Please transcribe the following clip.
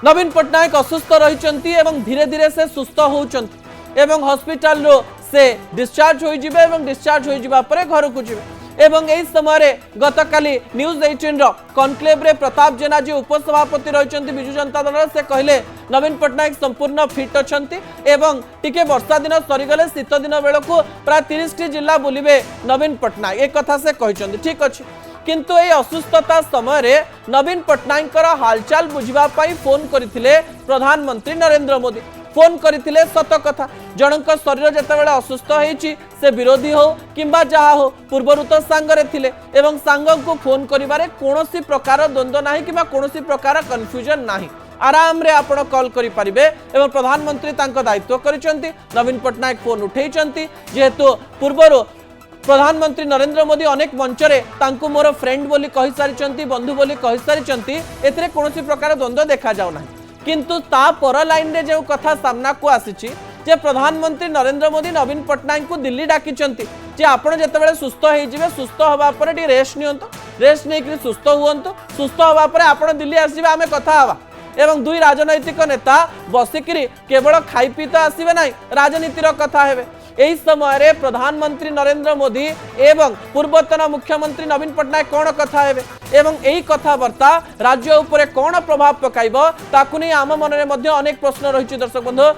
नवीन पट्टनायक असुस्थ रही धीरे धीरे से सुस्थ होती हॉस्पिटल रो से डिस्चार्ज हो डिस्चार्ज हो घर को जीवे एवं यही समय गतकाली न्यूज 18 कॉन्क्लेव रे प्रताप जेना जी उपसभापति रही विजु जनता दल से कहले नवीन पट्टनायक संपूर्ण फिट अच्छी एवं टिके वर्षा दिन सरीगले शीत दिन बेलू प्राय 30 जिला बुलिबे नवीन पट्टनायक एक कथा से कहते ठीक अच्छे किंतु ये असुस्थता समय नवीन पट्टनायक हालचाल बुझापी फोन करते प्रधानमंत्री नरेंद्र मोदी फोन करते सत कथा जनक शरीर जितेबाला असुस्थ होती से विरोधी हो किंबा जहा हो पूर्वर तो सांगरे थिले एवं सांग को फोन करिबारे कोनोसी प्रकार द्वंद्व नाही किंबा कोनोसी प्रकार कन्फ्यूजन नाही आराम रे आपण कॉल करि परिबे एवं प्रधानमंत्री तांको दायित्व करिसंती नवीन पट्टनायक फोन उठेइसंती जेहेतु पूर्वर प्रधानमंत्री नरेंद्र मोदी अनेक मंचरे तांको मोर फ्रेंड बोली कहि सारिचंती बंधु बोली कहि सारिचंती एतरे कोनोसी प्रकार द्वंद्व देखा जाउ नाही किंतु ता पर लाइन रे जो कथा सामना को आसीची जे प्रधानमंत्री नरेंद्र मोदी नवीन पट्टनायक को दिल्ली डाकिचंती जे आपण जेतेबेले सुस्थ होई जिवे सुस्थ होबा परे टी रेस्ट नियंतो रेस्ट नै कि सुस्थ हुवंतो सुस्थ होबा परे आपण दिल्ली आसीबे आमे कथा हवा एवं दुई राजनैतिक नेता बसिकिरी केवल खाई पी तो आसबे ना राजनीतिर कथा हेबे यही समय प्रधानमंत्री नरेंद्र मोदी एवं पूर्वतन मुख्यमंत्री नवीन पट्टनायक कौन कथा हेबे एवं यही कथबार्ता राज्य उपरे कौन प्रभाव पकाइबो ताकु नै आम मन में अनेक प्रश्न रही दर्शक बंधु।